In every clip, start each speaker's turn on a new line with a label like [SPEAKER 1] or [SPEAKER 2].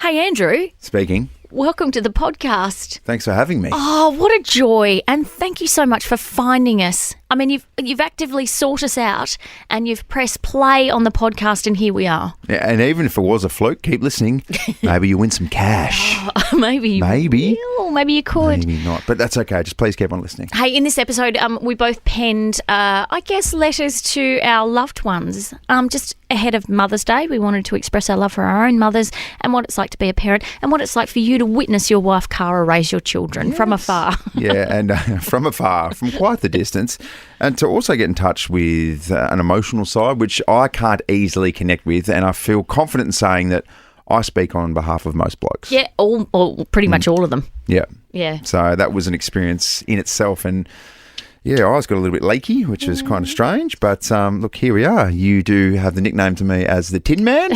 [SPEAKER 1] Hey, Andrew.
[SPEAKER 2] Speaking.
[SPEAKER 1] Welcome to the podcast.
[SPEAKER 2] Thanks for having me.
[SPEAKER 1] Oh, what a joy. And thank you so much for finding us. I mean, you've actively sought us out and you've pressed play on the podcast and here we are.
[SPEAKER 2] Yeah, and even if it was a fluke, keep listening. Maybe you win some cash.
[SPEAKER 1] Maybe.
[SPEAKER 2] Maybe.
[SPEAKER 1] Maybe you could.
[SPEAKER 2] Maybe not. But that's okay. Just please keep on listening.
[SPEAKER 1] Hey, in this episode, we both penned, letters to our loved ones. Just ahead of Mother's Day, we wanted to express our love for our own mothers and what it's like to be a parent and what it's like for you to witness your wife, Cara, raise your children from afar.
[SPEAKER 2] Yeah, and from afar, from quite the distance. And to also get in touch with an emotional side, which I can't easily connect with. And I feel confident in saying that I speak on behalf of most blokes.
[SPEAKER 1] Yeah, pretty much all of them.
[SPEAKER 2] Yeah.
[SPEAKER 1] Yeah.
[SPEAKER 2] So that was an experience in itself. And yeah, I got a little bit leaky, which is kind of strange. But look, here we are. You do have the nickname to me as the Tin Man.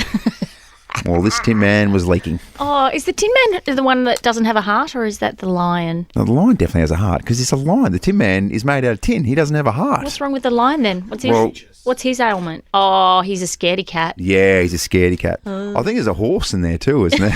[SPEAKER 2] Well, this Tin Man was leaking.
[SPEAKER 1] Oh, is the Tin Man the one that doesn't have a heart, or is that the lion?
[SPEAKER 2] No, the lion definitely has a heart because it's a lion. The Tin Man is made out of tin. He doesn't have a heart.
[SPEAKER 1] What's wrong with the lion then? What's his ailment? Oh, he's a scaredy cat.
[SPEAKER 2] Yeah, he's a scaredy cat. I think there's a horse in there too, isn't there?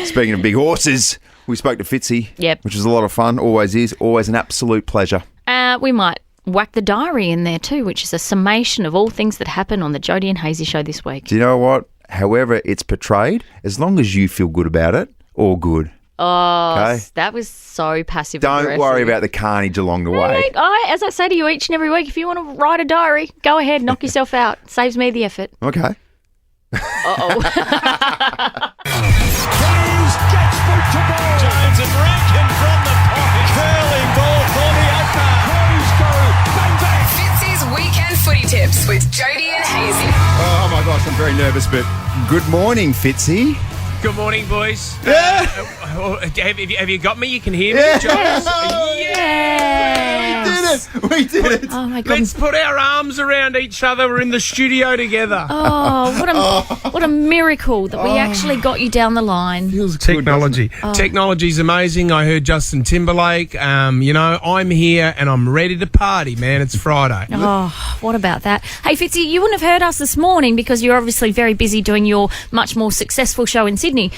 [SPEAKER 2] Speaking of big horses, we spoke to Fitzy, which was a lot of fun. Always is. Always an absolute pleasure.
[SPEAKER 1] We might whack the diary in there too, which is a summation of all things that happen on the Jodie and Hazy show this week.
[SPEAKER 2] Do you know what? However it's portrayed, as long as you feel good about it, all good.
[SPEAKER 1] Oh,
[SPEAKER 2] okay?
[SPEAKER 1] That was so passive.
[SPEAKER 2] Don't worry about the carnage along the way.
[SPEAKER 1] As I say to you each and every week, if you want to write a diary, go ahead, knock yourself out. Saves me the effort.
[SPEAKER 2] Okay.
[SPEAKER 1] Uh-oh.
[SPEAKER 3] Hughes gets football. Jones and Rankin from the pocket. Curling ball for the upper. Hughes go. Bang, bang.
[SPEAKER 4] FITZY'S Weekend Footy Tips with Jodie and Hazy.
[SPEAKER 2] Oh my gosh, I'm very nervous, but good morning, Fitzy.
[SPEAKER 5] Good morning, boys.
[SPEAKER 2] Yeah.
[SPEAKER 5] Have you got me? You can hear me,
[SPEAKER 2] Yeah.
[SPEAKER 5] Jones?
[SPEAKER 2] We did it.
[SPEAKER 1] Oh my God.
[SPEAKER 5] Let's put our arms around each other. We're in the studio together.
[SPEAKER 1] Oh, what a miracle that we actually got you down the line.
[SPEAKER 2] Feels
[SPEAKER 5] Technology.
[SPEAKER 2] good, doesn't
[SPEAKER 5] Technology's amazing. I heard Justin Timberlake. I'm here and I'm ready to party, man. It's Friday.
[SPEAKER 1] Oh, what about that? Hey, Fitzy, you wouldn't have heard us this morning because you're obviously very busy doing your much more successful show in Sydney.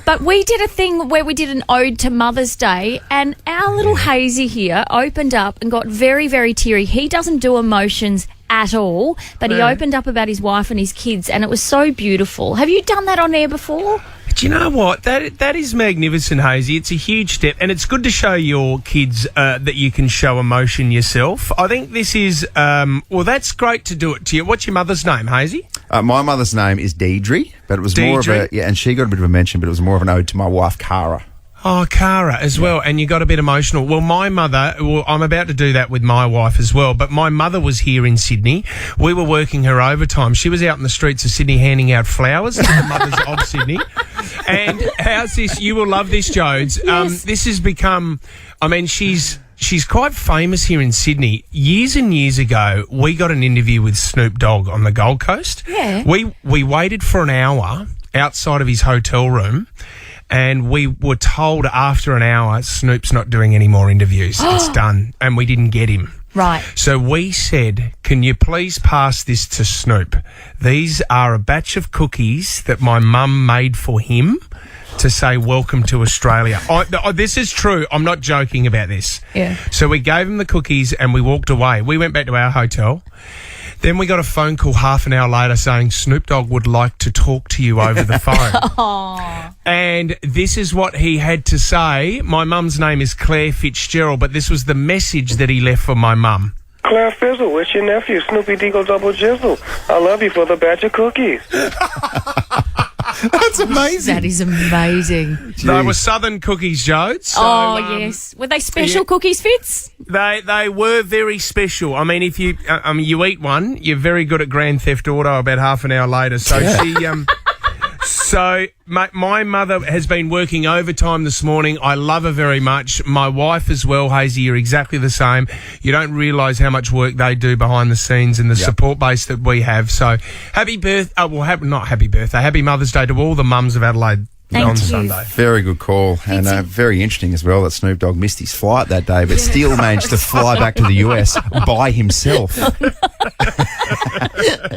[SPEAKER 1] But we did a thing where we did an ode to Mother's Day, and our little Hazy here opened up and got very, very teary. He doesn't do emotions at all, but he opened up about his wife and his kids, and it was so beautiful. Have you done that on air before?
[SPEAKER 5] Do you know what? That is magnificent, Hazy. It's a huge step, and it's good to show your kids that you can show emotion yourself. I think this is, that's great to do it to you. What's your mother's name, Hazy?
[SPEAKER 2] My mother's name is Deirdre, but it was more of and she got a bit of a mention, but it was more of an ode to my wife, Cara.
[SPEAKER 5] Oh, Cara as well, and you got a bit emotional. Well, my mother, I'm about to do that with my wife as well, but my mother was here in Sydney. We were working her overtime. She was out in the streets of Sydney handing out flowers to the mothers of Sydney. And how's this? You will love this, Jodes.
[SPEAKER 1] Yes.
[SPEAKER 5] This has become, she's quite famous here in Sydney. Years and years ago, we got an interview with Snoop Dogg on the Gold Coast.
[SPEAKER 1] Yeah.
[SPEAKER 5] We waited for an hour outside of his hotel room. And we were told after an hour, Snoop's not doing any more interviews. It's done. And we didn't get him.
[SPEAKER 1] Right.
[SPEAKER 5] So we said, can you please pass this to Snoop? These are a batch of cookies that my mum made for him to say welcome to Australia. This is true. I'm not joking about this.
[SPEAKER 1] Yeah.
[SPEAKER 5] So we gave him the cookies and we walked away. We went back to our hotel. Then we got a phone call half an hour later saying Snoop Dogg would like to talk to you over the phone.
[SPEAKER 1] Aww.
[SPEAKER 5] And this is what he had to say. My mum's name is Claire Fitzgerald, but this was the message that he left for my mum.
[SPEAKER 6] Claire Fizzle, it's your nephew, Snoopy Deagle Double Jizzle. I love you for the batch of cookies.
[SPEAKER 2] That's amazing.
[SPEAKER 1] That is amazing.
[SPEAKER 5] They were Southern cookies, Jode. So,
[SPEAKER 1] yes. Were they special cookies, Fitz?
[SPEAKER 5] They were very special. I mean, if you you eat one, you're very good at Grand Theft Auto about half an hour later. So So my mother has been working overtime this morning. I love her very much. My wife as well, Hazy, you're exactly the same. You don't realise how much work they do behind the scenes and the support base that we have. So happy Mother's Day to all the mums of Adelaide.
[SPEAKER 1] Thank
[SPEAKER 5] on
[SPEAKER 1] you.
[SPEAKER 5] Sunday.
[SPEAKER 2] Very good call, and very interesting as well that Snoop Dogg missed his flight that day, but still managed to fly back to the US by himself.
[SPEAKER 1] That's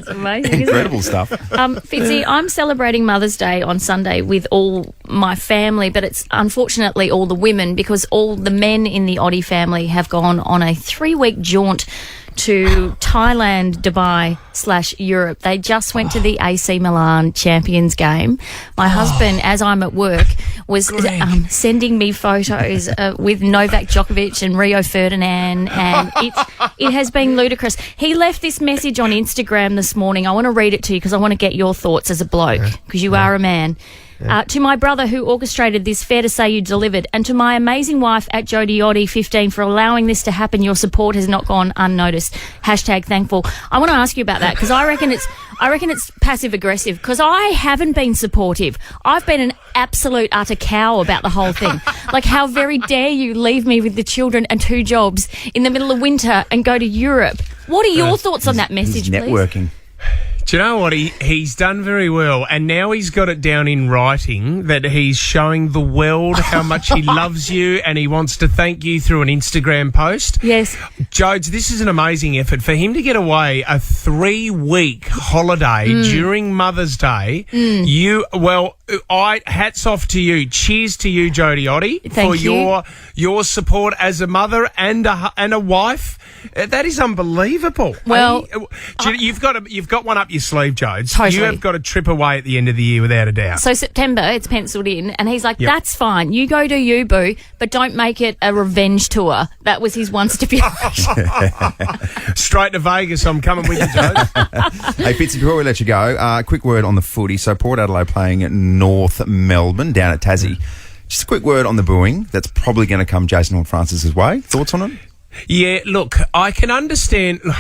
[SPEAKER 1] amazing, isn't
[SPEAKER 2] Incredible stuff.
[SPEAKER 1] Fitzy, I'm celebrating Mother's Day on Sunday with all my family, but it's unfortunately all the women because all the men in the Oddie family have gone on a 3-week jaunt to Thailand, Dubai / Europe. They just went to the AC Milan Champions game. My husband, as I'm at work, was sending me photos with Novak Djokovic and Rio Ferdinand, and it has been ludicrous. He left this message on Instagram this morning. I want to read it to you because I want to get your thoughts as a bloke, because you are a man. To my brother who orchestrated this, fair to say you delivered. And to my amazing wife at JODIE'S 15 for allowing this to happen. Your support has not gone unnoticed. #thankful. I want to ask you about that because I reckon it's passive aggressive because I haven't been supportive. I've been an absolute utter cow about the whole thing. Like, how very dare you leave me with the children and 2 jobs in the middle of winter and go to Europe? What are your thoughts on that message, please?
[SPEAKER 2] Networking.
[SPEAKER 5] Do you know what? He's done very well, and now he's got it down in writing that he's showing the world how much he loves you and he wants to thank you through an Instagram post.
[SPEAKER 1] Yes.
[SPEAKER 5] Jodes, this is an amazing effort. For him to get away a 3-week holiday during Mother's Day, hats off to you. Cheers to you, Jodie Oddie, for your support as a mother and a wife. That is unbelievable.
[SPEAKER 1] Well,
[SPEAKER 5] you've got one up your sleeve, Jodes.
[SPEAKER 1] Totally.
[SPEAKER 5] You have got a trip away at the end of the year without a doubt.
[SPEAKER 1] So September, it's penciled in, and he's like, that's fine. You go do you, boo, but don't make it a revenge tour. That was his one stipulation.
[SPEAKER 5] Straight to Vegas, I'm coming with you, Jodes.
[SPEAKER 2] Hey, Fitzy, before we let you go, quick word on the footy. So Port Adelaide playing at North Melbourne down at Tassie. Just a quick word on the booing. That's probably going to come Jason Horne-Francis's way. Thoughts on it?
[SPEAKER 5] Yeah, look, I can understand. Look,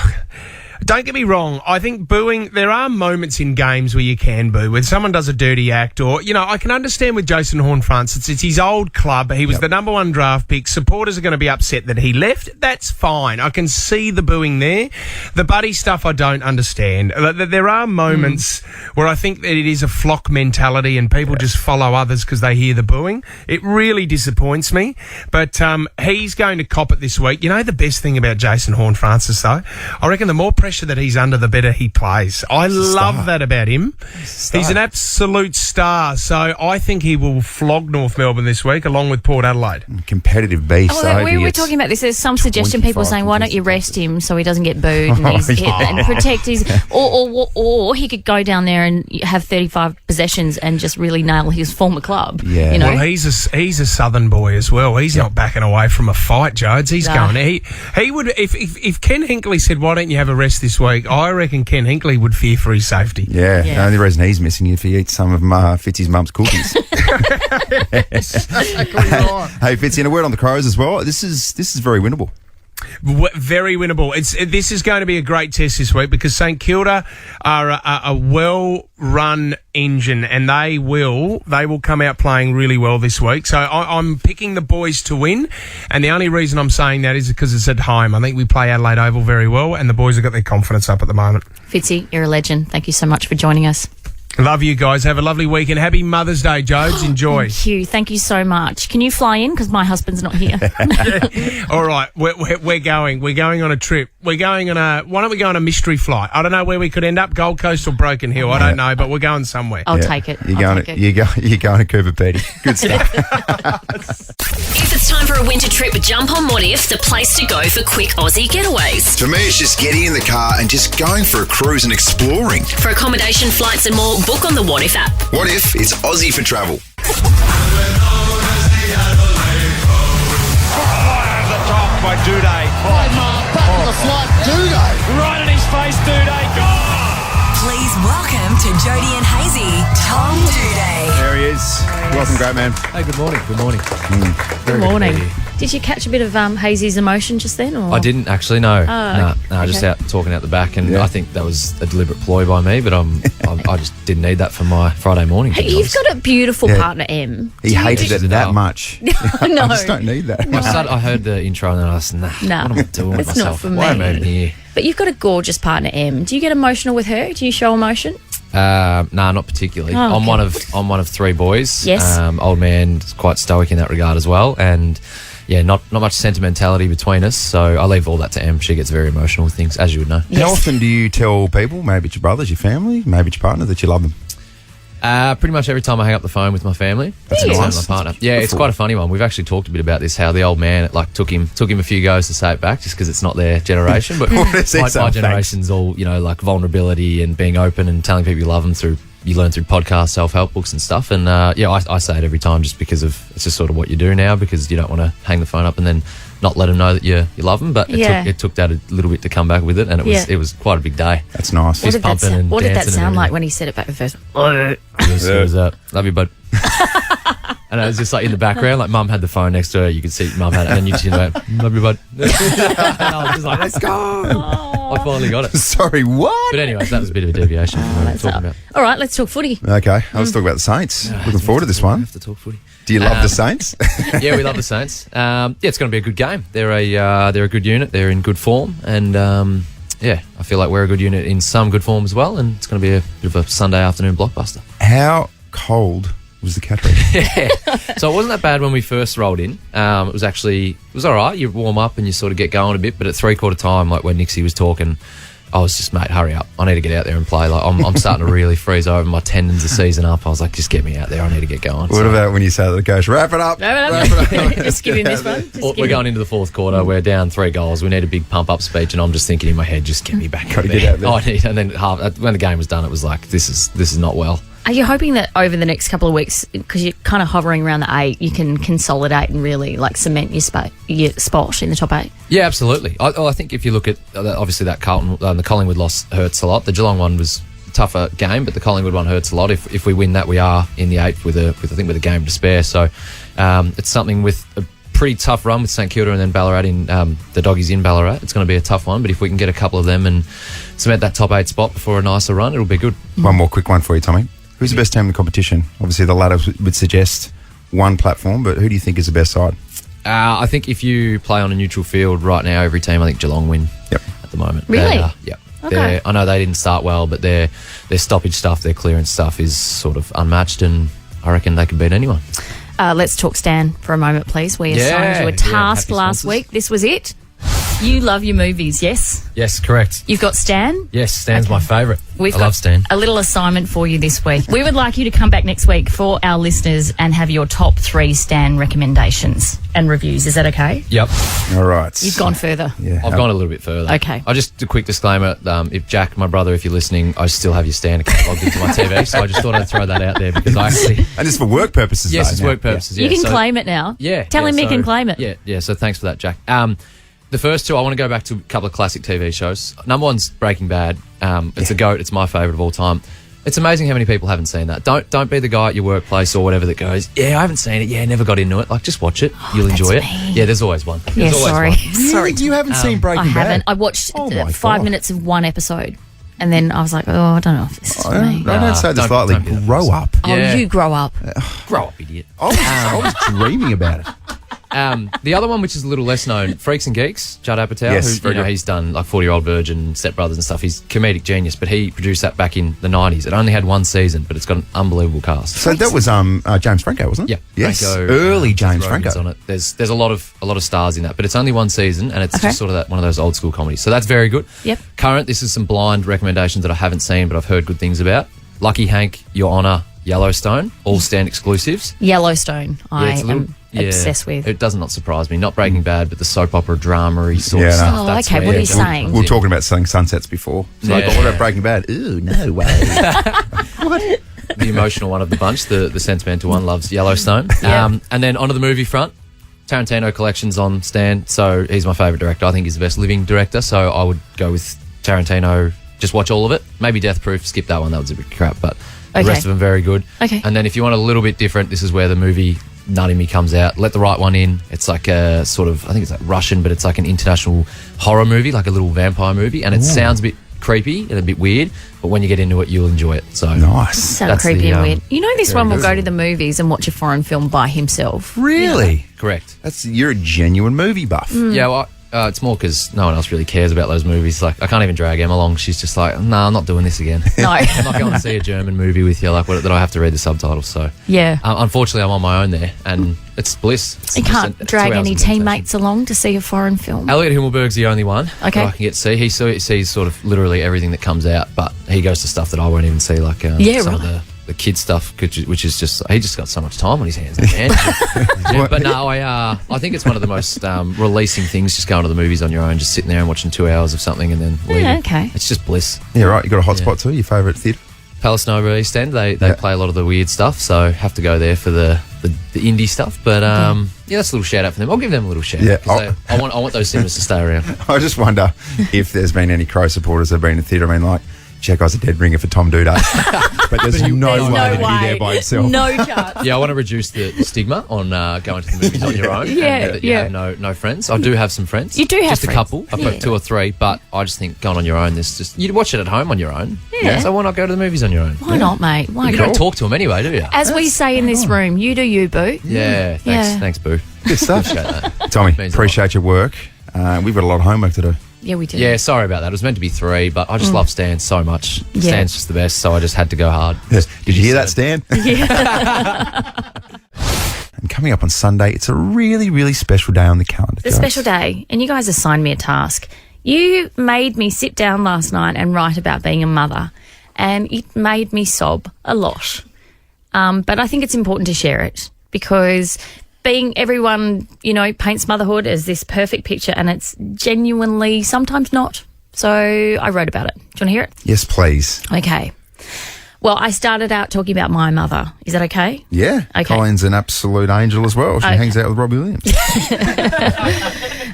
[SPEAKER 5] don't get me wrong. I think booing, there are moments in games where you can boo. When someone does a dirty act or, I can understand with Jason Horne-Francis. It's his old club. He was the number 1 draft pick. Supporters are going to be upset that he left. That's fine. I can see the booing there. The buddy stuff I don't understand. There are moments where I think that it is a flock mentality and people just follow others because they hear the booing. It really disappoints me. But he's going to cop it this week. You know the best thing about Jason Horne-Francis, though? I reckon the more pressure that he's under, the better he plays. I love that about him. He's an absolute star. So I think he will flog North Melbourne this week along with Port Adelaide.
[SPEAKER 2] Competitive beast.
[SPEAKER 1] We're talking about this. There's some suggestion people saying, why don't you rest him so he doesn't get booed and protect his... Or he could go down there and have 35 possessions and just really nail his former club.
[SPEAKER 2] Yeah.
[SPEAKER 5] Well, he's a southern boy as well. He's not backing away from a fight, Jodes. He's going... He would... If Ken Hinkley said, why don't you have a rest this week, I reckon Ken Hinkley would fear for his safety.
[SPEAKER 2] Yeah. The only reason he's missing if he eats some of Fitzy's mum's cookies. Hey, Fitzy, and a word on the Crows as well. This is very winnable.
[SPEAKER 5] Very winnable. This is going to be a great test this week because St Kilda are a well-run engine and they will come out playing really well this week. So I'm picking the boys to win, and the only reason I'm saying that is because it's at home. I think we play Adelaide Oval very well and the boys have got their confidence up at the moment.
[SPEAKER 1] Fitzy, you're a legend. Thank you so much for joining us.
[SPEAKER 5] Love you guys. Have a lovely weekend. Happy Mother's Day, Jodes. Enjoy.
[SPEAKER 1] Thank you so much. Can you fly in? Because my husband's not here.
[SPEAKER 5] All right. We're going. We're going on a trip. Why don't we go on a mystery flight? I don't know where we could end up, Gold Coast or Broken Hill. I don't know, but we're going somewhere.
[SPEAKER 1] I'll take it.
[SPEAKER 2] You're going to Cooper Petty. Good stuff.
[SPEAKER 7] If it's time for a winter trip, jump on What If, the place to go for quick Aussie getaways.
[SPEAKER 8] For me, it's just getting in the car and just going for a cruise and exploring.
[SPEAKER 7] For accommodation, flights and more, book on the What If app.
[SPEAKER 8] What If? It's Aussie for travel.
[SPEAKER 3] The top by DOEDEE.
[SPEAKER 9] Back on the flight, DOEDEE.
[SPEAKER 3] Right in his face, DOEDEE.
[SPEAKER 10] Please welcome to Jodie and Hazy, Tom DOEDEE.
[SPEAKER 2] There he is. Welcome, great man.
[SPEAKER 11] Hey, good morning. Good morning.
[SPEAKER 1] Good morning. Did you catch a bit of Hazy's emotion just then? Or?
[SPEAKER 11] I didn't actually, no.
[SPEAKER 1] Okay.
[SPEAKER 11] Just out talking out the back, and I think that was a deliberate ploy by me, but I just didn't need that for my Friday morning.
[SPEAKER 1] Hey, you've got a beautiful partner, M.
[SPEAKER 2] He hated it that much.
[SPEAKER 1] No.
[SPEAKER 2] I just don't need that.
[SPEAKER 11] I heard the intro and then I was what am I doing with myself?
[SPEAKER 1] Not for
[SPEAKER 11] Why am
[SPEAKER 1] me.
[SPEAKER 11] I even here?
[SPEAKER 1] But you've got a gorgeous partner, M. Do you get emotional with her? Do you show emotion?
[SPEAKER 11] Nah, not particularly.
[SPEAKER 1] Oh, okay.
[SPEAKER 11] I'm one of three boys.
[SPEAKER 1] Yes.
[SPEAKER 11] Old man's quite stoic in that regard as well, and yeah, not much sentimentality between us. So I leave all that to Em. She gets very emotional with things, as you would know.
[SPEAKER 2] How often do you tell people, maybe it's your brothers, your family, maybe it's your partner, that you love them?
[SPEAKER 11] Pretty much every time I hang up the phone with my family.
[SPEAKER 2] That's nice.
[SPEAKER 11] My partner. Yeah, it's quite a funny one. We've actually talked a bit about this, how the old man, it took him a few goes to say it back just because it's not their generation. But my generation's all, vulnerability and being open and telling people you love them you learn through podcasts, self-help books and stuff. And I say it every time just because it's just sort of what you do now, because you don't want to hang the phone up and then not let them know that you love them. But it took that a little bit to come back with it, and it was quite a big day.
[SPEAKER 2] That's nice.
[SPEAKER 1] What did that sound like when he said it back the first?
[SPEAKER 11] It was love you, bud. And it was just in the background, Mum had the phone next to her. You could see Mum had it, and then you went, love you, bud. And I was just let's go. I finally got it.
[SPEAKER 2] Sorry, what?
[SPEAKER 11] But anyways, that was a bit of a deviation from what we were talking about.
[SPEAKER 1] All right, let's talk footy.
[SPEAKER 2] Okay, let's talk about the Saints. Looking forward to this one.
[SPEAKER 11] We have to talk footy.
[SPEAKER 2] Do you love the Saints?
[SPEAKER 11] Yeah, we love the Saints. It's going to be a good game. They're a good unit. They're in good form, and I feel like we're a good unit in some good form as well. And it's going to be a bit of a Sunday afternoon blockbuster.
[SPEAKER 2] How cold was the cattery?
[SPEAKER 11] Yeah, so it wasn't that bad when we first rolled in. It was all right. You warm up and you sort of get going a bit, but at 3/4 time, when Nixie was talking, I was just, mate, hurry up. I need to get out there and play. I'm starting to really freeze over. My tendons are seizing up. I was like, just get me out there. I need to get going.
[SPEAKER 2] What about when you say to the coach, wrap it up?
[SPEAKER 1] Just give him this one.
[SPEAKER 11] We're going into the fourth quarter. We're down 3 goals. We need a big pump-up speech, and I'm just thinking in my head, just get me back out there.
[SPEAKER 2] Get out there.
[SPEAKER 11] And then when the game was done, it was like, this is not well.
[SPEAKER 1] Are you hoping that over the next couple of weeks, because you're kind of hovering around the 8, you can consolidate and really cement your spot in the top 8?
[SPEAKER 11] Yeah, absolutely. I think if you look at obviously that the Collingwood loss hurts a lot. The Geelong one was a tougher game, but the Collingwood one hurts a lot. If we win that, we are in the 8th with a game to spare. So it's something with a pretty tough run with St Kilda and then Ballarat in the Doggies in Ballarat. It's going to be a tough one, but if we can get a couple of them and cement that top 8 spot before a nicer run, it'll be good.
[SPEAKER 2] One more quick one for you, Tommy. Who's the best team in the competition? Obviously, the ladder would suggest one platform, but who do you think is the best side?
[SPEAKER 11] I think if you play on a neutral field right now, every team, I think Geelong win at the moment.
[SPEAKER 1] Really?
[SPEAKER 11] Yeah.
[SPEAKER 1] Okay.
[SPEAKER 11] I know they didn't start well, but their stoppage stuff, their clearance stuff is sort of unmatched, and I reckon they could beat anyone.
[SPEAKER 1] Let's talk Stan for a moment, please. We assigned you a task last week. This was it. You love your movies, yes?
[SPEAKER 11] Yes, correct.
[SPEAKER 1] You've got Stan?
[SPEAKER 11] Yes, Stan's my favourite. I love Stan.
[SPEAKER 1] A little assignment for you this week. We would like you to come back next week for our listeners and have your top 3 Stan recommendations and reviews. Is that okay?
[SPEAKER 11] Yep.
[SPEAKER 2] All right.
[SPEAKER 1] You've gone further.
[SPEAKER 2] Yeah.
[SPEAKER 11] I've gone a little bit further.
[SPEAKER 1] Okay.
[SPEAKER 11] Just a quick disclaimer. If Jack, my brother, if you're listening, I still have your Stan account logged into my TV, so I just thought I'd throw that out there because I actually...
[SPEAKER 2] And it's for work purposes,
[SPEAKER 11] Yes,
[SPEAKER 2] though,
[SPEAKER 11] it's
[SPEAKER 2] now.
[SPEAKER 11] work purposes,
[SPEAKER 1] You can claim it now.
[SPEAKER 11] Yeah.
[SPEAKER 1] Tell him he can claim it.
[SPEAKER 11] Yeah, so thanks for that, Jack. The first 2, I want to go back to a couple of classic TV shows. Number 1's Breaking Bad. It's a GOAT. It's my favourite of all time. It's amazing how many people haven't seen that. Don't be the guy at your workplace or whatever that goes, yeah, I haven't seen it. Yeah, never got into it. Just watch it. You'll enjoy it.
[SPEAKER 1] Me.
[SPEAKER 11] Yeah, there's always one.
[SPEAKER 1] Yeah, sorry.
[SPEAKER 2] Really? You haven't seen Breaking Bad?
[SPEAKER 1] I haven't. I watched 5 minutes of one episode. And then I was like, I don't know if this is for me.
[SPEAKER 2] I don't say this lightly. Grow up.
[SPEAKER 1] Oh, you grow up.
[SPEAKER 11] Grow up, idiot.
[SPEAKER 2] I was dreaming about it.
[SPEAKER 11] The other one, which is a little less known, Freaks and Geeks, Judd Apatow,
[SPEAKER 2] Yes,
[SPEAKER 11] who he's done 40-Year-Old Virgin, Step Brothers and stuff. He's comedic genius, but he produced that back in the 90s. It only had 1 season, but it's got an unbelievable cast.
[SPEAKER 2] So that was James Franco, wasn't it?
[SPEAKER 11] Yeah,
[SPEAKER 2] Yes,
[SPEAKER 11] Franco,
[SPEAKER 2] early James Franco.
[SPEAKER 11] on it. There's a lot of stars in that, but it's only 1 season, and it's just sort of one of those old school comedies. So that's very good.
[SPEAKER 1] Yep.
[SPEAKER 11] Current, this is some blind recommendations that I haven't seen, but I've heard good things about. Lucky Hank, Your Honour, Yellowstone, all Stan exclusives.
[SPEAKER 1] Yellowstone, I am obsessed with.
[SPEAKER 11] It does not surprise me. Not Breaking Bad, but the soap opera drama-y sort of
[SPEAKER 2] Yeah, no.
[SPEAKER 11] stuff.
[SPEAKER 1] Oh,
[SPEAKER 11] That's
[SPEAKER 1] okay,
[SPEAKER 11] where-
[SPEAKER 1] what are you saying?
[SPEAKER 2] We were talking about selling sunsets before. So
[SPEAKER 11] Yeah.
[SPEAKER 2] what about Breaking Bad? Ooh, no way.
[SPEAKER 11] The emotional one of the bunch, the sentimental one, loves Yellowstone.
[SPEAKER 1] Yeah.
[SPEAKER 11] And then onto the movie front, Tarantino collections on Stan. So he's my favourite director. I think he's the best living director. So I would go with Tarantino. Just watch all of it. Maybe Death Proof. Skip that one. That was a bit crap. But the rest of them very good.
[SPEAKER 1] Okay.
[SPEAKER 11] And then if you want a little bit different, this is where the movie nut in me comes out. Let the Right One In. It's like a sort of, I think it's like Russian, but it's like an international horror movie, like a little vampire movie. And it sounds a bit creepy and a bit weird, but when you get into it, you'll enjoy it. So
[SPEAKER 2] nice.
[SPEAKER 1] Sounds creepy and weird. You know, this one will go to the movies and watch a foreign film by himself.
[SPEAKER 2] Really?
[SPEAKER 11] Correct.
[SPEAKER 2] You're a genuine movie buff.
[SPEAKER 11] Yeah, well, It's more because no one else really cares about those movies. Like, I can't even drag Emma along. She's just like, no, I'm not doing this again.
[SPEAKER 1] No.
[SPEAKER 11] I'm not going to see a German movie with you, like, that I have to read the subtitles. So,
[SPEAKER 1] yeah.
[SPEAKER 11] Unfortunately, I'm on my own there, and it's bliss. It's
[SPEAKER 1] you can't
[SPEAKER 11] just
[SPEAKER 1] drag
[SPEAKER 11] 2 hours
[SPEAKER 1] any
[SPEAKER 11] of meditation.
[SPEAKER 1] teammates along to see a foreign film.
[SPEAKER 11] Elliot Himmelberg's the only one
[SPEAKER 1] Okay.
[SPEAKER 11] that I can get to see. He sees sort of literally everything that comes out, but he goes to stuff that I won't even see, like some of the kid stuff, which is just, he just got so much time on his hands, man. But no, I think it's one of the most releasing things, just going to the movies on your own, just sitting there and watching 2 hours of something and then leaving.
[SPEAKER 1] Yeah, okay.
[SPEAKER 11] It's just bliss.
[SPEAKER 2] Yeah, right. You got a hot spot too? Your favourite theatre?
[SPEAKER 11] Palace Nova East End, they play a lot of the weird stuff, so have to go there for the indie stuff. But yeah, that's a little shout out for them. I'll give them a little shout out.
[SPEAKER 2] Yeah,
[SPEAKER 11] I want those cinemas to stay around.
[SPEAKER 2] I just wonder if there's been any Crow supporters that have been in the theatre. I mean, like, Chekhov's a dead ringer for Tom Doedee. But there's no way that he'd be there by himself.
[SPEAKER 1] No chance.
[SPEAKER 11] Yeah, I want to reduce the stigma on going to the movies on your own.
[SPEAKER 1] Yeah,
[SPEAKER 11] and that you have no friends. I do have some friends.
[SPEAKER 1] You do have
[SPEAKER 11] just
[SPEAKER 1] friends.
[SPEAKER 11] a couple. I've got 2 or 3, but I just think going on your own, you'd watch it at home on your own.
[SPEAKER 1] Yeah.
[SPEAKER 11] So why not go to the movies on your own?
[SPEAKER 1] Why not, mate? Why
[SPEAKER 11] You
[SPEAKER 1] not?
[SPEAKER 11] don't talk to them anyway, do you?
[SPEAKER 1] As we say in this room, you do you, boo.
[SPEAKER 11] Yeah, thanks, Boo.
[SPEAKER 2] Good stuff.
[SPEAKER 11] Appreciate that.
[SPEAKER 2] Tommy,
[SPEAKER 11] Means a
[SPEAKER 2] appreciate your work. We've got a lot of homework to do.
[SPEAKER 1] Yeah, we do.
[SPEAKER 11] Yeah, sorry about that. It was meant to be 3, but I just love Stan so much.
[SPEAKER 1] Yeah.
[SPEAKER 11] Stan's just the best, so I just had to go hard.
[SPEAKER 2] Did you hear that, Stan?
[SPEAKER 1] Yeah.
[SPEAKER 2] And coming up on Sunday, it's a really, really special day on the calendar.
[SPEAKER 1] It's a special day, and you guys assigned me a task. You made me sit down last night and write about being a mother, and it made me sob a lot. But I think it's important to share it because everyone, paints motherhood as this perfect picture, and it's genuinely sometimes not. So I wrote about it. Do you want to hear it?
[SPEAKER 2] Yes, please.
[SPEAKER 1] Okay. Well, I started out talking about my mother. Is that okay?
[SPEAKER 2] Yeah.
[SPEAKER 1] Okay.
[SPEAKER 2] Colleen's an absolute angel as well. She hangs out with Robbie Williams.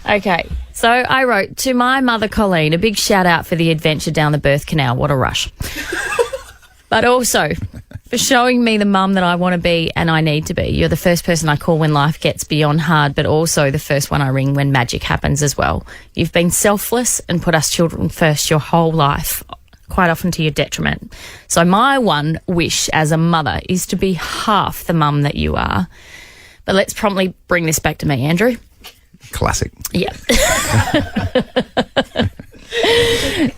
[SPEAKER 1] Okay. So I wrote, to my mother, Colleen, a big shout out for the adventure down the birth canal. What a rush. But also for showing me the mum that I want to be and I need to be. You're the first person I call when life gets beyond hard, but also the first one I ring when magic happens as well. You've been selfless and put us children first your whole life, quite often to your detriment. So my one wish as a mother is to be half the mum that you are. But let's promptly bring this back to me, Andrew.
[SPEAKER 2] Classic.
[SPEAKER 1] Yeah.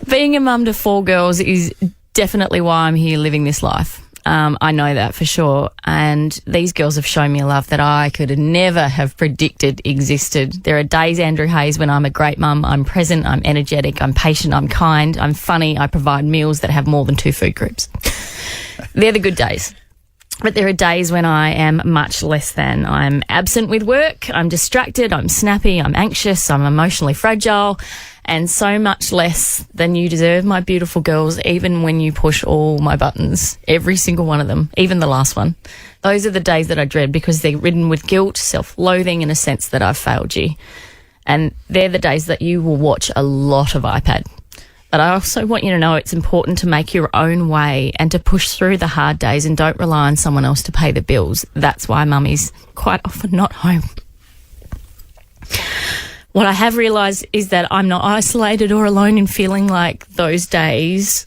[SPEAKER 1] Being a mum to 4 girls is definitely why I'm here living this life. I know that for sure. And these girls have shown me a love that I could never have predicted existed. There are days, Andrew Hayes, when I'm a great mum. I'm present, I'm energetic, I'm patient, I'm kind, I'm funny. I provide meals that have more than 2 food groups. They're the good days. But there are days when I am much less than. I'm absent with work, I'm distracted, I'm snappy, I'm anxious, I'm emotionally fragile, and so much less than you deserve, my beautiful girls, even when you push all my buttons, every single one of them, even the last one. Those are the days that I dread because they're ridden with guilt, self-loathing, and a sense that I've failed you. And they're the days that you will watch a lot of iPad. But I also want you to know it's important to make your own way and to push through the hard days and don't rely on someone else to pay the bills. That's why mummy's quite often not home. What I have realised is that I'm not isolated or alone in feeling like those days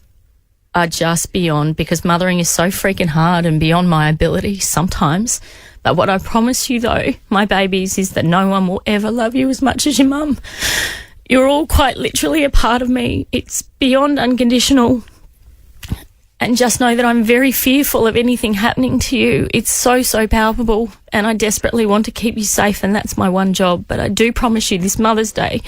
[SPEAKER 1] are just beyond, because mothering is so freaking hard and beyond my ability sometimes. But what I promise you, though, my babies, is that no one will ever love you as much as your mum. You're all quite literally a part of me. It's beyond unconditional. And just know that I'm very fearful of anything happening to you. It's so, so palpable, and I desperately want to keep you safe, and that's my one job. But I do promise you this Mother's Day,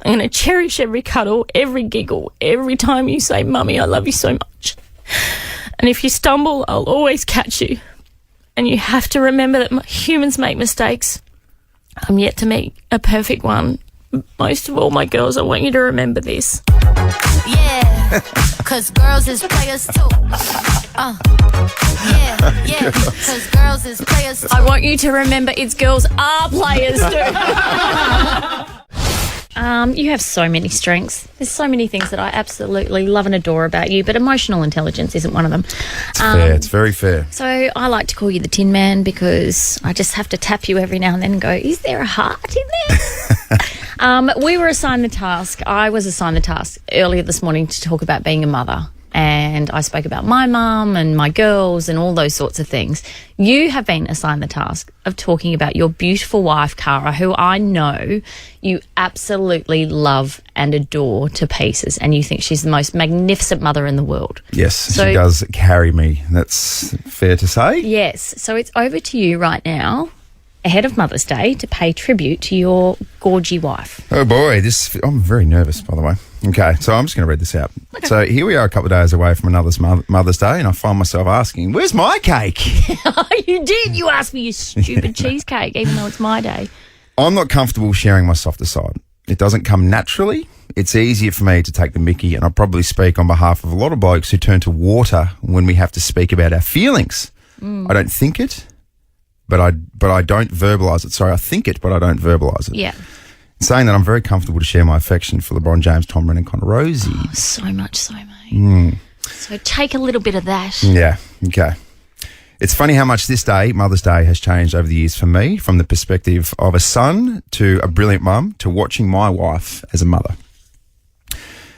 [SPEAKER 1] I'm going to cherish every cuddle, every giggle, every time you say, Mummy, I love you so much. And if you stumble, I'll always catch you. And you have to remember that humans make mistakes. I'm yet to meet a perfect one. Most of all, my girls, I want you to remember this.
[SPEAKER 12] Yeah, cause girls is players too. Yeah, cause girls is players too.
[SPEAKER 1] I want you to remember it's girls are players too. You have so many strengths. There's so many things that I absolutely love and adore about you, but emotional intelligence isn't one of them.
[SPEAKER 2] It's fair. It's very fair.
[SPEAKER 1] So I like to call you the Tin Man because I just have to tap you every now and then and go, is there a heart in there? We were assigned the task. I was assigned the task earlier this morning to talk about being a mother. and I spoke about my mum and my girls and all those sorts of things. You have been assigned the task of talking about your beautiful wife, Cara, who I know you absolutely love and adore to pieces, and you think she's the most magnificent mother in the world.
[SPEAKER 2] Yes, she does carry me. That's fair to say.
[SPEAKER 1] Yes. So it's over to you right now, ahead of Mother's Day, to pay tribute to your gorgy wife.
[SPEAKER 2] Oh boy, I'm very nervous, by the way. Okay, so I'm just going to read this out. Okay. So here we are a couple of days away from another Mother's Day, and I find myself asking, where's my cake?
[SPEAKER 1] You did. You asked me your stupid cheesecake, even though it's my day.
[SPEAKER 2] I'm not comfortable sharing my softer side. It doesn't come naturally. It's easier for me to take the mickey, and I probably speak on behalf of a lot of blokes who turn to water when we have to speak about our feelings. I don't think it, but I don't verbalise it. Sorry, I think it, but I don't verbalise it.
[SPEAKER 1] Yeah.
[SPEAKER 2] Saying that, I'm very comfortable to share my affection for LeBron James, Tom Brady and Connor Rosie.
[SPEAKER 1] Oh, so much so, mate. So take a little bit of that.
[SPEAKER 2] Yeah, okay. It's funny how much this day, Mother's Day, has changed over the years for me, from the perspective of a son to a brilliant mum to watching my wife as a mother.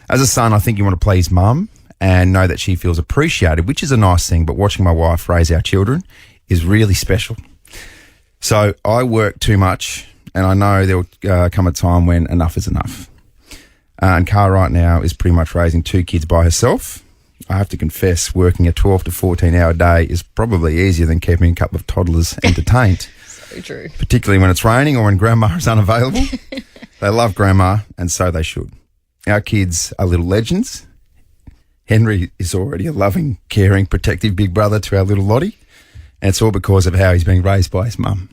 [SPEAKER 2] As a son, I think you want to please mum and know that she feels appreciated, which is a nice thing, but watching my wife raise our children is really special. So I work too much, and I know there'll come a time when enough is enough. And Cara right now is pretty much raising 2 kids by herself. I have to confess, working a 12 to 14-hour day is probably easier than keeping a couple of toddlers entertained.
[SPEAKER 1] So true.
[SPEAKER 2] Particularly when it's raining or when Grandma is unavailable. They love Grandma, and so they should. Our kids are little legends. Henry is already a loving, caring, protective big brother to our little Lottie, and it's all because of how he's being raised by his mum.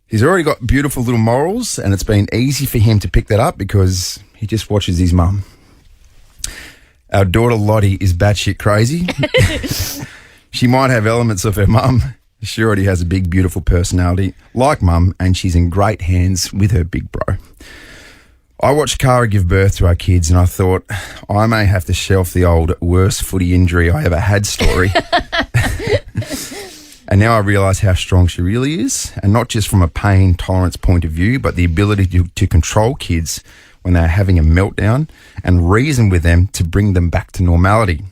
[SPEAKER 2] He's already got beautiful little morals, and it's been easy for him to pick that up because he just watches his mum. Our daughter Lottie is batshit crazy. She might have elements of her mum. She already has a big, beautiful personality like mum, and she's in great hands with her big bro. I watched Cara give birth to our kids, and I thought I may have to shelf the old worst footy injury I ever had story. And now I realise how strong she really is, and not just from a pain tolerance point of view, but the ability to control kids when they're having a meltdown and reason with them to bring them back to normality.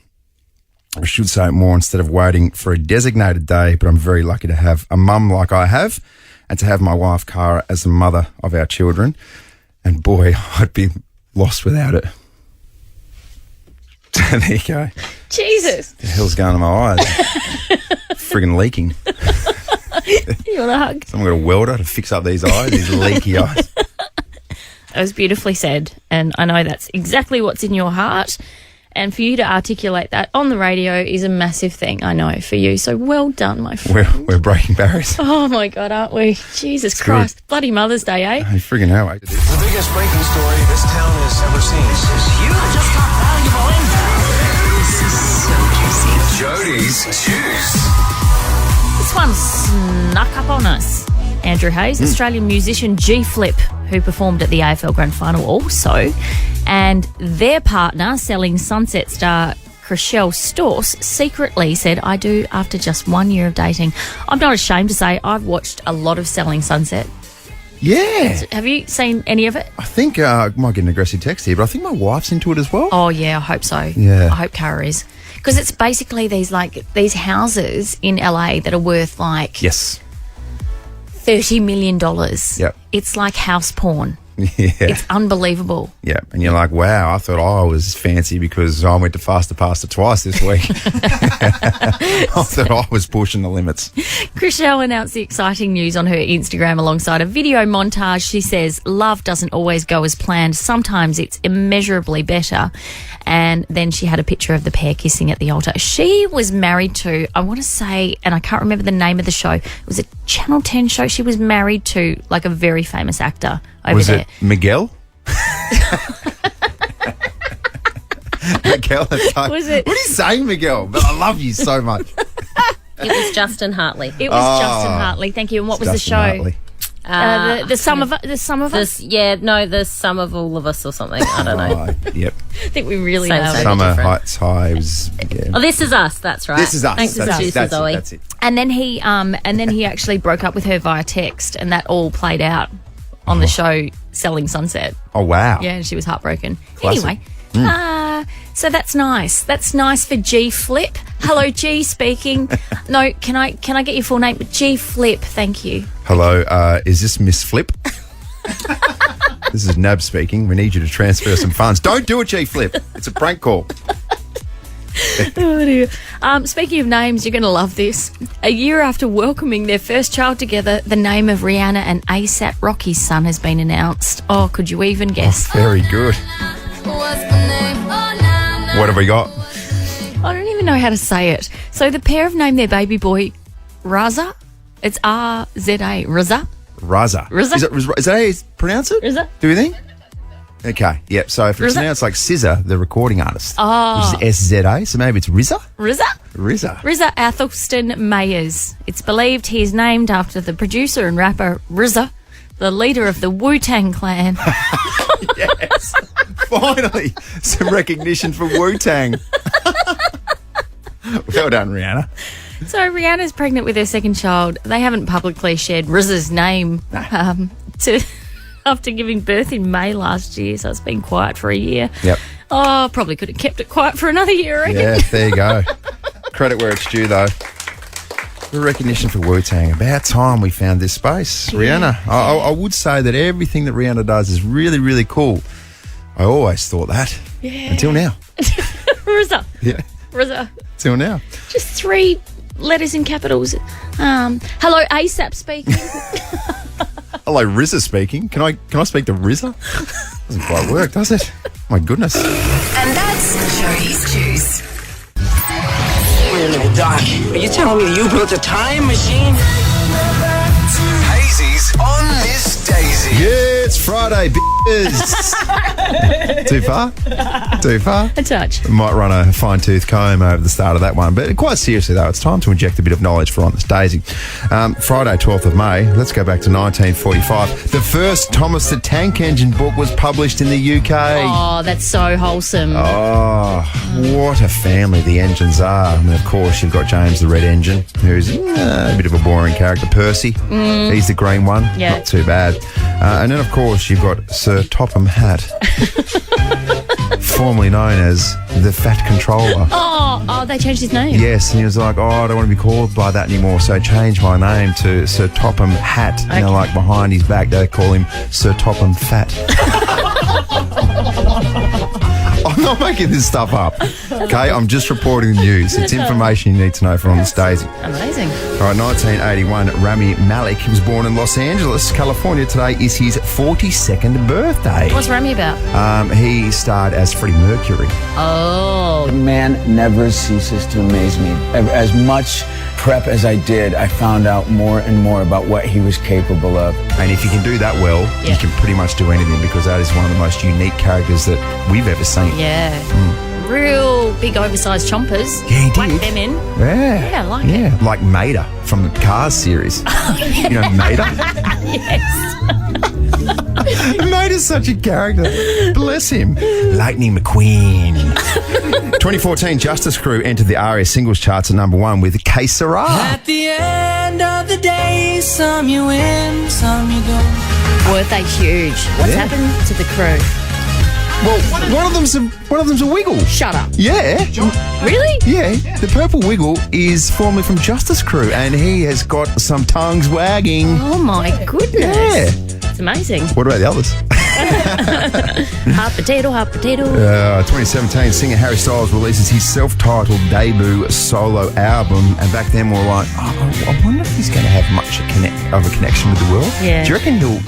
[SPEAKER 2] I should say it more instead of waiting for a designated day, but I'm very lucky to have a mum like I have, and to have my wife Cara as the mother of our children. And boy, I'd be lost without it. There you go.
[SPEAKER 1] Jesus.
[SPEAKER 2] The hell's going in my eyes? Friggin' leaking.
[SPEAKER 1] You want a hug?
[SPEAKER 2] Someone got a welder to fix up these eyes, these leaky eyes.
[SPEAKER 1] It was beautifully said, and I know that's exactly what's in your heart. And for you to articulate that on the radio is a massive thing, I know, for you. So well done, my friend.
[SPEAKER 2] We're breaking barriers.
[SPEAKER 1] Oh, my God, aren't we? Jesus Christ.
[SPEAKER 2] Good.
[SPEAKER 1] Bloody Mother's Day, eh?
[SPEAKER 2] Hey, friggin' hell, eh?
[SPEAKER 3] The biggest breaking story this town has ever seen. This is huge. Just got valuable info. This is so juicy.
[SPEAKER 8] Jodie's Juice.
[SPEAKER 1] This one snuck up on us. Andrew Hayes, Australian musician G-Flip, who performed at the AFL Grand Final also, and their partner, Selling Sunset star Chriselle Storce, secretly said, I do after just 1 year of dating. I'm not ashamed to say I've watched a lot of Selling Sunset.
[SPEAKER 2] Yeah.
[SPEAKER 1] Have you seen any of it?
[SPEAKER 2] I think I might get an aggressive text here, but I think my wife's into it as well.
[SPEAKER 1] Oh, yeah, I hope so.
[SPEAKER 2] Yeah.
[SPEAKER 1] I hope Cara is. Because it's basically these houses in LA that are worth like...
[SPEAKER 2] Yes.
[SPEAKER 1] $30 million.
[SPEAKER 2] Yep.
[SPEAKER 1] It's like house porn.
[SPEAKER 2] Yeah.
[SPEAKER 1] It's unbelievable.
[SPEAKER 2] Yeah. And you're like, wow, I thought I was fancy because I went to Faster Pasta twice this week. I thought I was pushing the limits.
[SPEAKER 1] Chriselle announced the exciting news on her Instagram alongside a video montage. She says, love doesn't always go as planned. Sometimes it's immeasurably better. And then she had a picture of the pair kissing at the altar. She was married to, I want to say, and I can't remember the name of the show. It was a Channel 10 show. She was married to like a very famous actor over there.
[SPEAKER 2] Was it Miguel? Miguel,
[SPEAKER 1] was it?
[SPEAKER 2] What are you saying, Miguel? But I love you so much.
[SPEAKER 13] It was Justin Hartley.
[SPEAKER 1] It was Justin Hartley. Thank you. And what was
[SPEAKER 2] Justin
[SPEAKER 1] the show?
[SPEAKER 2] Hartley.
[SPEAKER 1] The sum of us.
[SPEAKER 13] The sum of all of us or something. I don't know.
[SPEAKER 2] Yep.
[SPEAKER 1] I think we really
[SPEAKER 13] Same,
[SPEAKER 1] nailed
[SPEAKER 13] same.
[SPEAKER 1] it.
[SPEAKER 2] Summer Heights High was. Yeah.
[SPEAKER 13] Oh, This Is Us. That's right.
[SPEAKER 2] This Is Us.
[SPEAKER 13] Thanks for producing, Zoe.
[SPEAKER 2] That's it.
[SPEAKER 1] And then he actually broke up with her via text, and that all played out on the show Selling Sunset.
[SPEAKER 2] Oh wow.
[SPEAKER 1] Yeah, and she was heartbroken.
[SPEAKER 2] Classic.
[SPEAKER 1] Anyway, So that's nice. That's nice for G Flip. Hello, G speaking. No, can I get your full name? G Flip, thank you.
[SPEAKER 2] Hello, is this Miss Flip? This is Nab speaking. We need you to transfer some funds. Don't do it, G Flip. It's a prank call.
[SPEAKER 1] Oh dear. Speaking of names, you're going to love this. A year after welcoming their first child together, the name of Rihanna and A$AP Rocky's son has been announced. Oh, could you even guess?
[SPEAKER 2] Oh, very good. What have we got?
[SPEAKER 1] I don't even know how to say it. So the pair have named their baby boy Raza. It's R-Z-A. Raza.
[SPEAKER 2] Raza.
[SPEAKER 1] Raza.
[SPEAKER 2] Is that how you pronounce it?
[SPEAKER 1] Raza.
[SPEAKER 2] Do you think? Okay, yep. So if it's pronounced like SZA, the recording artist, which is S-Z-A, so maybe it's RZA? RZA
[SPEAKER 1] Athelston Mayers. It's believed he is named after the producer and rapper RZA, the leader of the Wu-Tang Clan.
[SPEAKER 2] Yes. Finally, some recognition for Wu-Tang. Well done, Rihanna.
[SPEAKER 1] So Rihanna's pregnant with her second child. They haven't publicly shared RZA's name after giving birth in May last year, so it's been quiet for a year.
[SPEAKER 2] Yep.
[SPEAKER 1] Oh, probably could have kept it quiet for another year, I reckon.
[SPEAKER 2] Yeah, there you go. Credit where it's due, though. The recognition for Wu-Tang. About time we found this space. Yeah. Rihanna, I would say that everything that Rihanna does is really, really cool. I always thought that.
[SPEAKER 1] Yeah.
[SPEAKER 2] Until now.
[SPEAKER 1] RZA.
[SPEAKER 2] Yeah.
[SPEAKER 1] RZA.
[SPEAKER 2] Until now.
[SPEAKER 1] Just 3 letters in capitals. Hello, A$AP speaking.
[SPEAKER 2] Hello, RZA speaking. Can I speak to RZA? Doesn't quite work, does it? My goodness.
[SPEAKER 10] And that's Jodie's Juice.
[SPEAKER 14] Wait a minute, Doc. Are you telling me you built a time machine?
[SPEAKER 8] Hazy's on this Daisy.
[SPEAKER 2] Yeah, it's Friday, bitches. Too far? Too far?
[SPEAKER 1] A touch.
[SPEAKER 2] Might run a fine-tooth comb over the start of that one. But quite seriously, though, it's time to inject a bit of knowledge for On This Daisy. Friday, 12th of May, let's go back to 1945. The first Thomas the Tank Engine book was published in the UK.
[SPEAKER 1] Oh, that's so wholesome.
[SPEAKER 2] Oh, what a family the Engines are. I mean, of course, you've got James the Red Engine, who's a bit of a boring character. Percy, he's the green one.
[SPEAKER 1] Yeah.
[SPEAKER 2] Not too bad. And then, of course, you've got Sir Topham Hatt, formerly known as the Fat Controller.
[SPEAKER 1] Oh, they changed his name.
[SPEAKER 2] Yes, and he was like, I don't want to be called by that anymore, so change my name to Sir Topham Hatt. Okay. You know, like behind his back, they call him Sir Topham Fat. I'm not making this stuff up, okay? I'm just reporting the news. It's information you need to know for On This Daisy.
[SPEAKER 1] Amazing.
[SPEAKER 2] All right, 1981, Rami Malek was born in Los Angeles, California. Today is his 42nd birthday.
[SPEAKER 1] What's Rami about?
[SPEAKER 2] He starred as Freddie Mercury.
[SPEAKER 1] Oh.
[SPEAKER 15] The man never ceases to amaze me. As much prep as I did, I found out more and more about what he was capable of.
[SPEAKER 2] And if you can do that well, you can pretty much do anything, because that is one of the most unique characters that we've ever seen.
[SPEAKER 1] Yeah. Real big oversized chompers.
[SPEAKER 2] Yeah, he
[SPEAKER 1] Whack
[SPEAKER 2] did.
[SPEAKER 1] them in.
[SPEAKER 2] Yeah.
[SPEAKER 1] Yeah, I like it.
[SPEAKER 2] Like Mater from the Cars series. You know Mater?
[SPEAKER 1] Yes.
[SPEAKER 2] Mater's such a character. Bless him. Lightning McQueen. 2014, Justice Crew entered the ARIA singles charts at number 1 with Que Sera.
[SPEAKER 16] At the end of the day, some you win, some you don't.
[SPEAKER 1] Weren't they huge? What's happened to the Crew?
[SPEAKER 2] Well, one of them's a Wiggle.
[SPEAKER 1] Shut up.
[SPEAKER 2] Yeah.
[SPEAKER 1] Really?
[SPEAKER 2] Yeah. The Purple Wiggle is formerly from Justice Crew, and he has got some tongues wagging.
[SPEAKER 1] Oh my goodness.
[SPEAKER 2] Yeah.
[SPEAKER 1] It's amazing.
[SPEAKER 2] What about the others?
[SPEAKER 1] Hot potato, hot potato.
[SPEAKER 2] 2017, singer Harry Styles releases his self-titled debut solo album, and back then we were like, I wonder if he's going to have much of a connection with the world.
[SPEAKER 1] Yeah.
[SPEAKER 2] Do you reckon he'll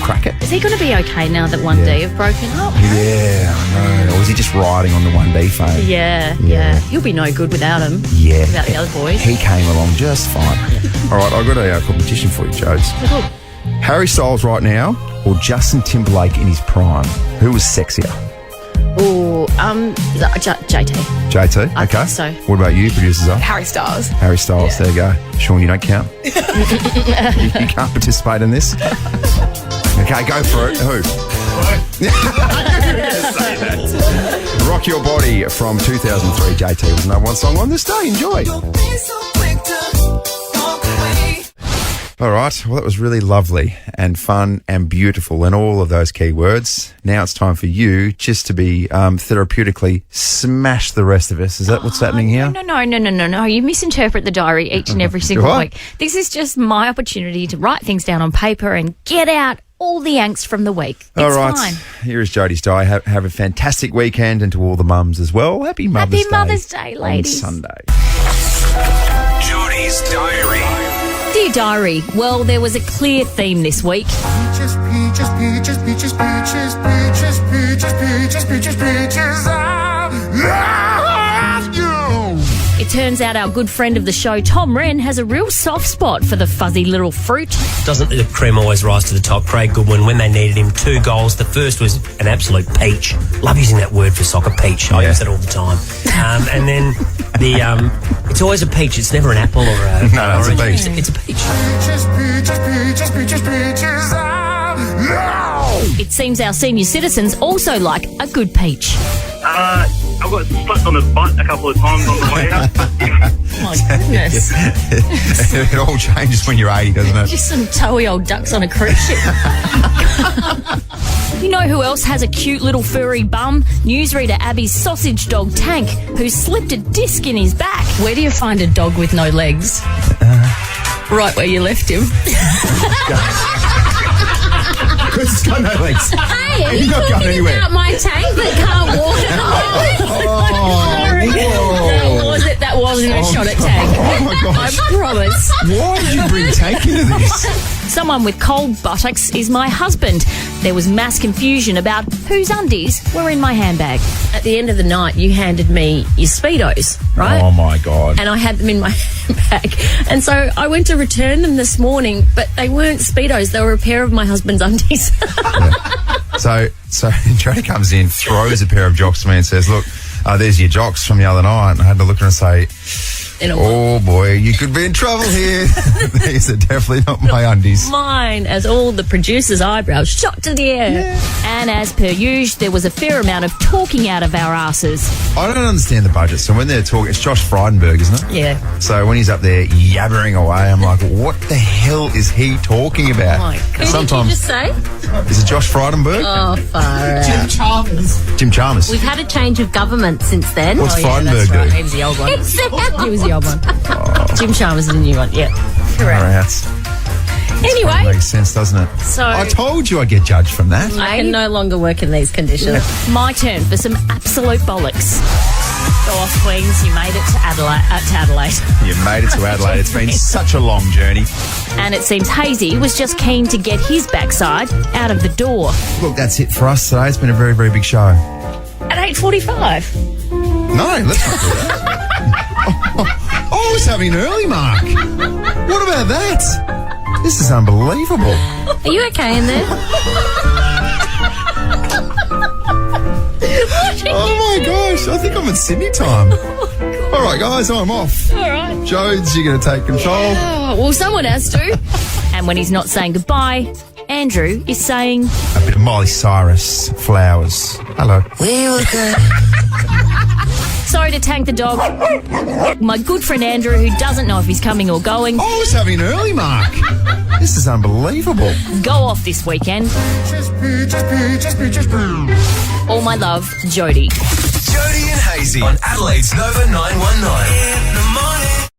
[SPEAKER 2] take it?
[SPEAKER 1] Is he going to be okay now that 1D have broken up?
[SPEAKER 2] Yeah, I know. Or is he just riding on the 1D fame?
[SPEAKER 1] Yeah. He'll be no good without him.
[SPEAKER 2] Yeah.
[SPEAKER 1] Without the other boys.
[SPEAKER 2] He came along just fine. All right, I've got a competition for you, Jodes.
[SPEAKER 1] Cool.
[SPEAKER 2] Harry Styles right now or Justin Timberlake in his prime? Who was sexier?
[SPEAKER 1] Oh, JT.
[SPEAKER 2] JT?
[SPEAKER 1] I
[SPEAKER 2] Okay.
[SPEAKER 1] think so.
[SPEAKER 2] What about you, producers?
[SPEAKER 13] Harry Styles.
[SPEAKER 2] Harry Styles, there you go. Sean, you don't count. You can't participate in this. Okay, go for it. Who? Rock Your Body from 2003. JT was number 1 song on this day. Enjoy. All right. Well, that was really lovely and fun and beautiful and all of those key words. Now it's time for you just to be therapeutically smash the rest of us. Is that what's happening here?
[SPEAKER 1] No. You misinterpret the diary each and every single
[SPEAKER 2] What?
[SPEAKER 1] week. This is just my opportunity to write things down on paper and get out all the angst from the week. It's
[SPEAKER 2] all right.
[SPEAKER 1] fine.
[SPEAKER 2] Here is Jodie's diary. Have a fantastic weekend, and to all the mums as well. Happy Mother's Day.
[SPEAKER 1] Happy Mother's Day, ladies.
[SPEAKER 2] On Sunday.
[SPEAKER 8] Jodie's Diary.
[SPEAKER 1] Dear Diary, well, there was a clear theme this week.
[SPEAKER 9] Peaches, peaches, peaches, peaches, peaches, peaches, peaches, peaches, peaches, peaches. I love you.
[SPEAKER 1] It turns out our good friend of the show, Tom Wren, has a real soft spot for the fuzzy little fruit.
[SPEAKER 17] Doesn't the cream always rise to the top? Craig Goodwin, when they needed him, 2 goals. The first was an absolute peach. Love using that word for soccer, peach. I use it all the time. And then it's always a peach. It's never an apple or a
[SPEAKER 2] No, it's a
[SPEAKER 17] orange.
[SPEAKER 2] peach.
[SPEAKER 17] It's a peach.
[SPEAKER 9] Peaches, peaches, peaches, peaches, peaches. I love.
[SPEAKER 1] It seems our senior citizens also like a good peach.
[SPEAKER 18] I've got slapped on the butt a couple of times on the way out.
[SPEAKER 1] My goodness.
[SPEAKER 2] It all changes when you're 80, doesn't it?
[SPEAKER 1] Just some toey old ducks on a cruise ship. You know who else has a cute little furry bum? Newsreader Abby's sausage dog Tank, who slipped a disc in his back. Where do you find a dog with no legs? Right where you left him.
[SPEAKER 2] Because it's got no legs.
[SPEAKER 13] Hey, are
[SPEAKER 2] He's
[SPEAKER 13] you
[SPEAKER 2] not going
[SPEAKER 13] talking
[SPEAKER 2] anywhere.
[SPEAKER 13] about my tank that can't walk? Sorry. That wasn't a shot at Tank.
[SPEAKER 2] Oh, my gosh.
[SPEAKER 13] I promise.
[SPEAKER 2] Why did you bring Tank into this?
[SPEAKER 1] Someone with cold buttocks is my husband. There was mass confusion about whose undies were in my handbag.
[SPEAKER 13] At the end of the night, you handed me your Speedos, right?
[SPEAKER 2] Oh, my God.
[SPEAKER 13] And I had them in my handbag. And so I went to return them this morning, but they weren't Speedos. They were a pair of my husband's undies.
[SPEAKER 2] So Jodie comes in, throws a pair of jocks to me and says, look, there's your jocks from the other night. And I had to look at her and say, oh, boy, you could be in trouble here. These are definitely not my undies.
[SPEAKER 13] Mine, as all the producers' eyebrows shot to the air.
[SPEAKER 1] Yeah. And as per usual, there was a fair amount of talking out of our asses.
[SPEAKER 2] I don't understand the budget. So when they're talking, it's Josh Frydenberg, isn't it?
[SPEAKER 13] Yeah.
[SPEAKER 2] So when he's up there yabbering away, I'm like, what the hell is he talking about?
[SPEAKER 13] Oh, my God. Who did you just say?
[SPEAKER 2] Is it Josh Frydenberg?
[SPEAKER 13] Oh, far out.
[SPEAKER 2] Jim Chalmers.
[SPEAKER 13] We've had a change of government since then.
[SPEAKER 2] What's Frydenberg do?
[SPEAKER 13] He was the old one. He was the old one. Jim Chalmers is the new one, yeah. Correct.
[SPEAKER 1] Anyway.
[SPEAKER 2] That makes sense, doesn't it?
[SPEAKER 1] So
[SPEAKER 2] I told you I'd get judged from that.
[SPEAKER 13] I can no longer work in these conditions.
[SPEAKER 1] My turn for some absolute bollocks. Go off, Queens. You made it to Adelaide.
[SPEAKER 2] You made it to Adelaide. It's been such a long journey.
[SPEAKER 1] And it seems Hazy was just keen to get his backside out of the door.
[SPEAKER 2] Look, that's it for us today. It's been a very, very big show.
[SPEAKER 1] At 8:45.
[SPEAKER 2] No, let's not do that. I was having an early mark. What about that? This is unbelievable.
[SPEAKER 13] Are you okay in there?
[SPEAKER 2] Oh my gosh, I think I'm at Sydney time. All right, guys, I'm off.
[SPEAKER 1] All right.
[SPEAKER 2] Jodes, you're going to take control.
[SPEAKER 1] Oh, well, someone has to. And when he's not saying goodbye, Andrew is saying...
[SPEAKER 2] A bit of Miley Cyrus, Flowers. Hello.
[SPEAKER 1] We were good. Sorry to Tank the dog. My good friend Andrew, who doesn't know if he's coming or going.
[SPEAKER 2] I was having an early mark. This is unbelievable.
[SPEAKER 1] Go off this weekend. All my love, Jodie.
[SPEAKER 8] Jodie and Hazy on Adelaide's Nova 919.